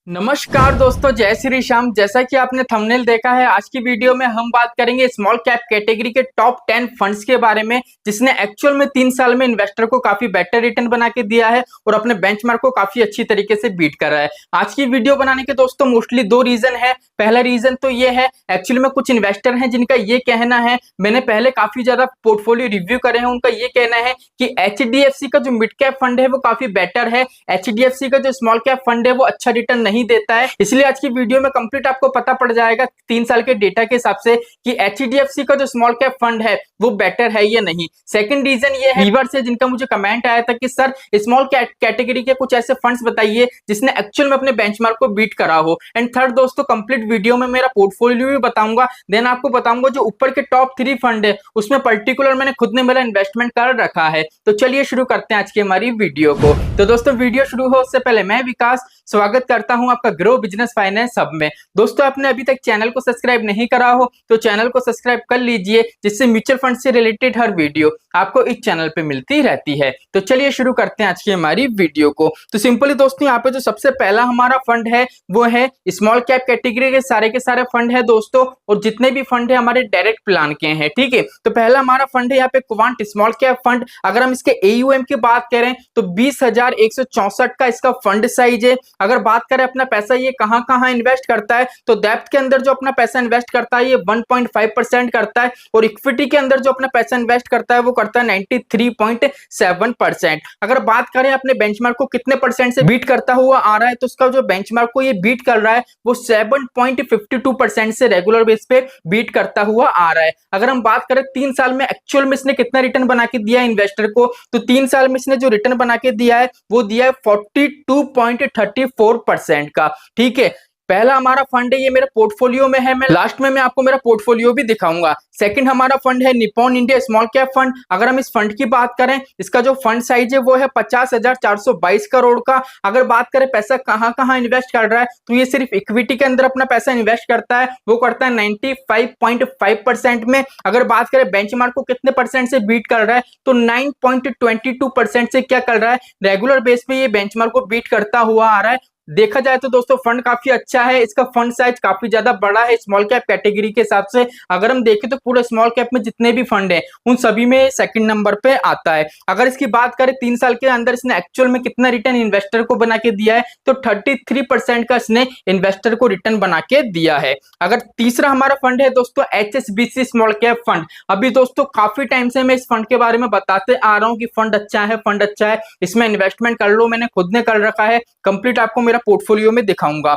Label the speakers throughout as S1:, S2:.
S1: नमस्कार दोस्तों, जय श्री श्याम। जैसा कि आपने थंबनेल देखा है, आज की वीडियो में हम बात करेंगे स्मॉल कैप कैटेगरी के टॉप 10 फंड्स के बारे में, जिसने एक्चुअल में 3 साल में इन्वेस्टर को काफी बेटर रिटर्न बना के दिया है और अपने बेंचमार्क को काफी अच्छी तरीके से बीट कर रहा है। आज की वीडियो बनाने के दोस्तों मोस्टली दो रीजन है। पहला रीजन तो ये है, एक्चुअली में कुछ इन्वेस्टर हैं जिनका ये कहना है, मैंने पहले काफी ज्यादा पोर्टफोलियो रिव्यू करे हैं, उनका ये कहना है कि एचडीएफसी का जो मिड कैप फंड है वो काफी बेटर है, एचडीएफसी का जो स्मॉल कैप फंड है वो अच्छा रिटर्न नहीं देता है। इसलिए आज की वीडियो में कंप्लीट आपको पता पड़ जाएगा 3 साल के डेटा के हिसाब से कि एचडीएफसी का जो स्मॉल कैप फंड है वो बेटर है या नहीं। सेकंड रीजन ये है, व्यूअर से जिनका मुझे कमेंट आया था कि सर स्मॉल कैटेगरी के कुछ ऐसे फंड्स बताइए जिसने एक्चुअल में अपने बेंचमार्क को बीट करा हो। एंड थर्ड दोस्तों, कंप्लीट वीडियो में मेरा पोर्टफोलियो भी बताऊंगा, देन आपको बताऊंगा जो ऊपर के टॉप 3 फंड है उसमें पर्टिकुलर मैंने खुद ने मेरा इन्वेस्टमेंट कर रखा है। तो चलिए शुरू करते हैं आज की हमारी वीडियो को। तो दोस्तों, वीडियो शुरू हो उससे पहले मैं विकास स्वागत करता हूं आपका ग्रो बिजनेस फाइनेंस हब में। दोस्तों, आपने अभी तक चैनल को सब्सक्राइब नहीं करा हो तो चैनल को सब्सक्राइब कर लीजिए, जिससे म्यूचुअल फंड से रिलेटेड हर वीडियो आपको इस चैनल पे मिलती रहती है। तो चलिए शुरू करते हैं आज की हमारी वीडियो को। तो सिंपली दोस्तों, यहाँ पे जो सबसे पहला हमारा फंड है वो है स्मॉल कैप कैटेगरी के सारे फंड है दोस्तों, और जितने भी फंड है हमारे डायरेक्ट प्लान के हैं। ठीक है, तो पहला हमारा फंड है यहाँ पे क्वांट स्मॉल कैप फंड। अगर हम इसके एयूएम की बात करें तो 20,164 का इसका फंड साइज है। अगर बात करें अपना पैसा ये कहां कहां इन्वेस्ट करता है, तो डेब्ट के अंदर जो अपना पैसा इन्वेस्ट करता है ये 1.5% करता है, और इक्विटी के अंदर जो अपना पैसा इन्वेस्ट करता है वो करता है 93.7%। अगर बात करें अपने बेंचमार्क को कितने परसेंट से बीट करता हुआ आ रहा है, तो उसका जो बेंचमार्क को ये बीट कर रहा है वो 7.52% से रेगुलर बेस पे बीट करता हुआ आ रहा है। अगर हम बात करें 3 साल में एक्चुअल में इसने कितना रिटर्न बना के दिया है इन्वेस्टर को, तो 3 साल में इसने जो रिटर्न बना के दिया है वो दिया है 42.34% का। ठीक है, पहला हमारा फंड है, ये मेरे पोर्टफोलियो में है, मैं लास्ट में मैं आपको मेरा पोर्टफोलियो भी दिखाऊंगा। सेकंड हमारा फंड है Nippon India small cap fund. अगर हम इस फंड की बात करें, इसका जो फंड साइज है वो है 50,422 करोड़ का। अगर बात करें पैसा कहां कहां इन्वेस्ट कर रहा है, तो ये सिर्फ इक्विटी के अंदर अपना पैसा इन्वेस्ट करता है, वो करता है 95.5% में। अगर बात करें बेंचमार्क को कितने परसेंट से बीट कर रहा है, तो 9.22% से क्या कर रहा है, रेगुलर बेस पे ये बेंचमार्क को बीट करता हुआ आ रहा है। देखा जाए तो दोस्तों फंड काफी अच्छा है, इसका फंड साइज काफी ज्यादा बड़ा है स्मॉल कैप कैटेगरी के हिसाब से। अगर हम देखें तो पूरे स्मॉल कैप में जितने भी फंड हैं उन सभी में सेकंड नंबर पे आता है। अगर इसकी बात करें 3 साल के अंदर इसने एक्चुअल में कितना रिटर्न इन्वेस्टर को बना के दिया है, तो 33% का इसने इन्वेस्टर को रिटर्न बना के दिया है। अगर तीसरा हमारा फंड है दोस्तों एचएसबीसी स्मॉल कैप फंड। अभी दोस्तों काफी टाइम से मैं इस फंड के बारे में बताते आ रहा हूँ कि फंड अच्छा है, फंड अच्छा है, इसमें इन्वेस्टमेंट कर लो, मैंने खुद ने कर रखा है, कंप्लीट आपको मेरा पोर्टफोलियो में दिखाऊंगा।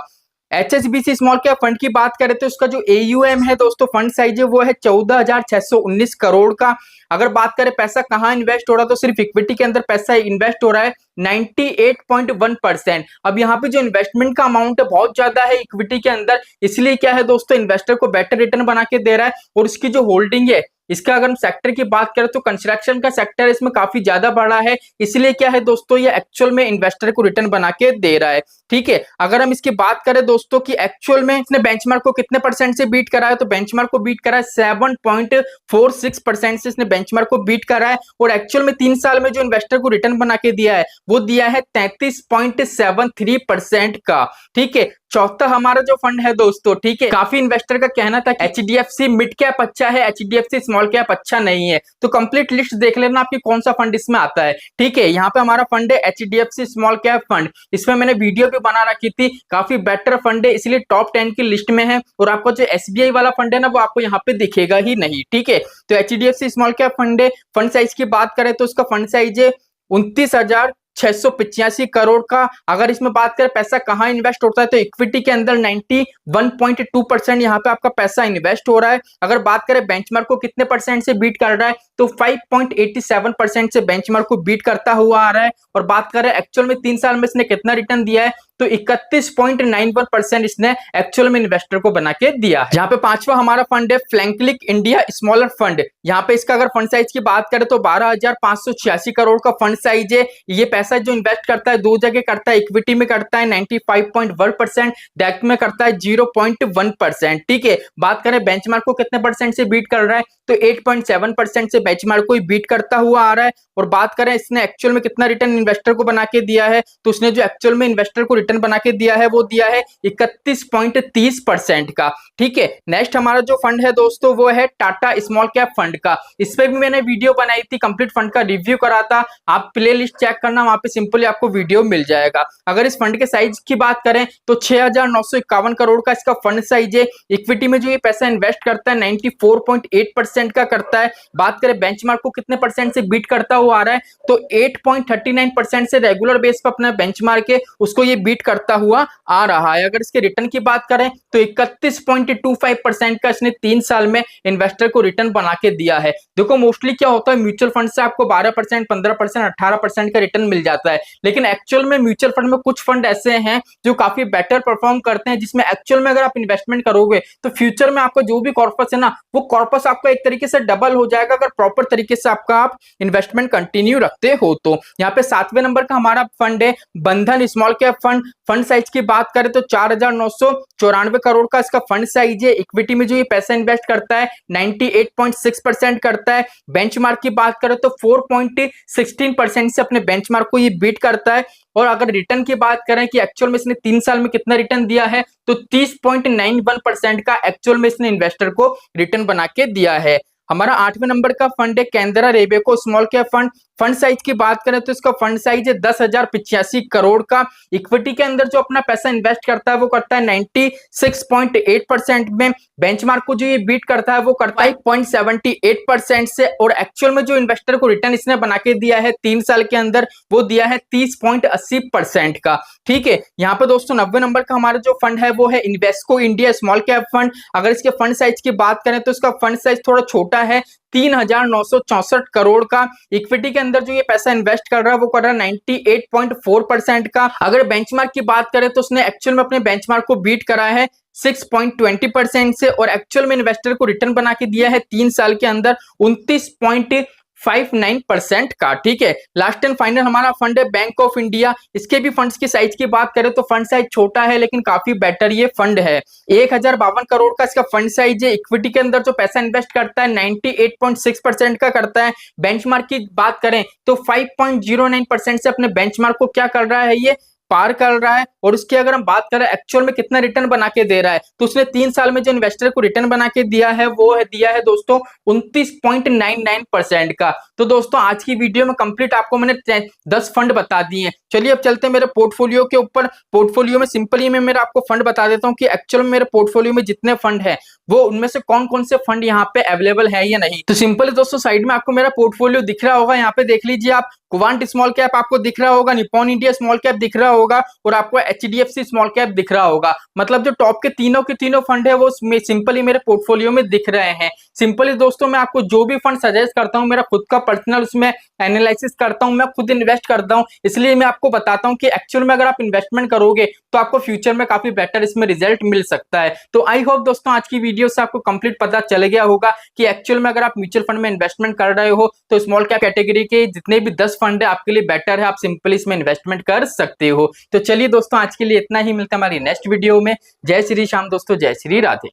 S1: एचएसबीसी स्मॉल कैप फंड की बात करें तो इसका जो एयूएम है दोस्तों, फंड साइज है वो है 14,619 करोड़ का। अगर बात करें पैसा कहां इन्वेस्ट हो रहा है, तो सिर्फ इक्विटी के अंदर पैसा इन्वेस्ट हो रहा है 98.1%। अब यहाँ पे जो इन्वेस्टमेंट का अमाउंट है बहुत ज्यादा है इक्विटी के अंदर, इसलिए क्या है दोस्तों इन्वेस्टर को बेटर रिटर्न बना के दे रहा है। और इसकी जो होल्डिंग है, इसका अगर हम सेक्टर की बात करें तो कंस्ट्रक्शन का सेक्टर इसमें काफी ज्यादा बड़ा है, इसलिए क्या है दोस्तों ये एक्चुअल में इन्वेस्टर को रिटर्न बना के दे रहा है। ठीक है, अगर हम इसकी बात करें दोस्तों कि एक्चुअल में इसने बेंचमार्क को कितने परसेंट से बीट करा है, तो बेंचमार्क को बीट करा है 7.46% से इसने बेंचमार्क को बीट करा है। और एक्चुअल में 3 साल में जो इन्वेस्टर को रिटर्न बना के दिया है वो दिया है 33.73% का। ठीक है, चौथा हमारा जो फंड है दोस्तों, ठीक है, काफी इन्वेस्टर का कहना था कि एचडीएफसी मिड कैप अच्छा है, एचडीएफसी स्मॉल कैप अच्छा नहीं है, तो कंप्लीट लिस्ट देख लेना आपकी कौन सा फंड इसमें आता है। ठीक है, यहाँ पे हमारा फंड है एचडीएफसी स्मॉल कैप फंड, इसमें मैंने वीडियो भी बना रखी थी, काफी बेटर फंड है, इसलिए टॉप 10 की लिस्ट में है। और आपको जो एसबीआई वाला फंड है ना वो आपको यहाँ पे दिखेगा ही नहीं। ठीक है, तो एचडीएफसी स्मॉल कैप फंड है। फंड साइज की बात करें तो उसका फंड साइज है 29,685 करोड़ का। अगर इसमें बात करें पैसा कहां इन्वेस्ट होता है, तो इक्विटी के अंदर 91.2% यहाँ पे आपका पैसा इन्वेस्ट हो रहा है। अगर बात करें बेंचमार्क को कितने परसेंट से बीट कर रहा है, तो 5.87% से बेंचमार्क को बीट करता हुआ आ रहा है। और बात करें एक्चुअल में 3 साल में इसने कितना रिटर्न दिया है, तो 31.91% इसने एक्चुअल में इन्वेस्टर को बना के दिया है। यहाँ पे पांचवा हमारा फंड है फ्लैंकलिक इंडिया स्मॉलर फंड। यहाँ पे इसका अगर फंड साइज की बात करें तो 12,586 करोड़ का फंड साइज है। ये पैसा जो इन्वेस्ट करता है दो जगह करता है, इक्विटी में करता है 95.1%, डेट में करता है 0.1%। ठीक है, बात करें बेंचमार्क को कितने परसेंट से बीट कर रहा है, तो 8.7% से बेंचमार्क को बीट करता हुआ आ रहा है। और बात करें इसने एक्चुअल में कितना रिटर्न इन्वेस्टर को बना के दिया है, तो उसने जो एक्चुअल में इन्वेस्टर को रिटर्न बना के दिया है वो दिया है 31.30% का। ठीक है, नेक्स्ट हमारा जो फंड है दोस्तों वो है टाटा स्मॉल कैप फंड का। इस पे भी मैंने वीडियो बनाई थी, कंप्लीट फंड का रिव्यू करा था, आप प्ले लिस्ट चेक करना, वहां पे सिंपली आपको वीडियो मिल जाएगा। अगर इस फंड के साइज की बात करें तो 6,951 करोड़ का इसका फंड साइज है। इक्विटी में जो ये पैसा इन्वेस्ट करता है 94.8% का करता है। बात करें बेंचमार्क को कितने परसेंट से बीट करता हुआ आ रहा है तो 8.39% से रेगुलर बेस पर अपना बेंचमार्क है उसको ये बीट करता हुआ आ रहा है। अगर इसके रिटर्न की बात करें तो 31.25% का इसने 3 साल में इन्वेस्टर को रिटर्न बना के दिया है। देखो मोस्टली क्या होता है, म्यूचुअल फंड से आपको 12%, 15%, 18% का रिटर्न मिल जाता है, लेकिन एक्चुअल में म्यूचुअल फंड में कुछ फंड ऐसे हैं जो काफी बेटर परफॉर्म करते हैं, जिसमें एक्चुअल में अगर आप इन्वेस्टमेंट करोगे तो फ्यूचर में आपका जो भी कॉर्पस है ना वो कॉर्पस आपका एक तरीके से डबल हो जाएगा अगर प्रॉपर तरीके से आपका आप इन्वेस्टमेंट कंटिन्यू रखते हो तो। यहाँ पे 7वें नंबर का हमारा फंड है बंधन small cap fund. Fund size की बात करें तो 4,994 करोड़ का इसका फंड साइज है। इक्विटी में जो ये पैसा इन्वेस्ट करता है 98.6% करता है। बेंचमार्क की बात करें तो 4.16% से अपने बेंचमार्क को ये बीट करता है। और अगर रिटर्न की बात करें कि एक्चुअल में इसने 3 साल में कितना रिटर्न दिया है तो 30.91% का एक्चुअल में इसने इन्वेस्टर को रिटर्न बना के दिया है। हमारा 8वें नंबर का फंड है Canara Robeco small cap fund. Fund size की बात करें तो इसका फंड साइज है 10,085 करोड़ का। इक्विटी के अंदर जो अपना पैसा इन्वेस्ट करता है वो करता है 96.8% में। बेंचमार्क को जो ये बीट करता है वो करता है 5.78% से। और एक्चुअल में जो इन्वेस्टर को रिटर्न इसने बना के दिया है 3 साल के अंदर वो दिया है 30.80% का। ठीक है, यहाँ पे दोस्तों 90 नंबर का हमारा जो फंड है वो है Invesco India small cap fund. अगर इसके फंड साइज की बात करें तो इसका फंड साइज थोड़ा छोटा है, 3,964 करोड़ का। इक्विटी के अंदर जो ये पैसा इन्वेस्ट कर रहा है वो कर रहा है 98.4% का। अगर बेंचमार्क की बात करें तो उसने एक्चुअल में अपने बेंचमार्क को बीट करा है 6.20% से। और एक्चुअल में इन्वेस्टर को रिटर्न बना के दिया है 3 साल के अंदर 29.59% का। ठीक है, लास्ट एंड फाइनल हमारा फंड है बैंक ऑफ इंडिया। इसके भी फंड्स की साइज की बात करें तो फंड साइज छोटा है लेकिन काफी बेटर ये फंड है। 1,052 करोड़ का इसका फंड साइज है। इक्विटी के अंदर जो पैसा इन्वेस्ट करता है 98.6% का करता है। बेंचमार्क की बात करें तो 5.09% से अपने बेंचमार्क को क्या कर रहा है ये पार कर रहा है। और उसकी अगर हम बात करें एक्चुअल में कितना रिटर्न बना के दे रहा है तो उसने 3 साल में जो इन्वेस्टर को रिटर्न बना के दिया है वो है दिया है दोस्तों 29.99% का। तो दोस्तों आज की वीडियो में कंप्लीट आपको मैंने 10 फंड बता दिए हैं। चलिए अब चलते हैं मेरे पोर्टफोलियो के ऊपर। पोर्टफोलियो में सिंपली मैं मेरा आपको फंड बता देता हूँ कि एक्चुअल में मेरे पोर्टफोलियो में जितने फंड है वो उनमें से कौन कौन से फंड यहाँ पे अवेलेबल है या नहीं। तो सिंपली दोस्तों साइड में आपको मेरा पोर्टफोलियो दिख रहा होगा, यहाँ पे देख लीजिए आप। कुवांट स्मॉल कैप आपको दिख रहा होगा, निप्पॉन इंडिया स्मॉल कैप दिख रहा होगा और आपको एचडीएफसी स्मॉल कैप दिख रहा होगा। मतलब जो टॉप के तीनों फंड है वो सिंपली मेरे पोर्टफोलियो में दिख रहे हैं। सिंपली दोस्तों मैं आपको जो भी फंड सजेस्ट करता हूँ मेरा खुद का पर्सनल उसमें एनालिसिस करता हूँ, मैं खुद इन्वेस्ट करता हूँ, इसलिए मैं आपको बताता हूँ कि एक्चुअल में अगर आप इन्वेस्टमेंट करोगे तो आपको फ्यूचर में काफी बेटर इसमें रिजल्ट मिल सकता है। तो आई होप दोस्तों आज की वीडियो से आपको कंप्लीट पता चल गया होगा कि एक्चुअल में अगर आप म्यूचुअल फंड में इन्वेस्टमेंट कर रहे हो तो स्मॉल कैप कैटेगरी के जितने भी 10 फंड है आपके लिए बेटर है, आप सिंपली इसमें इन्वेस्टमेंट कर सकते हो। तो चलिए दोस्तों आज के लिए इतना ही, मिलता है हमारी नेक्स्ट वीडियो में। जय श्री श्याम दोस्तों, जय श्री राधे।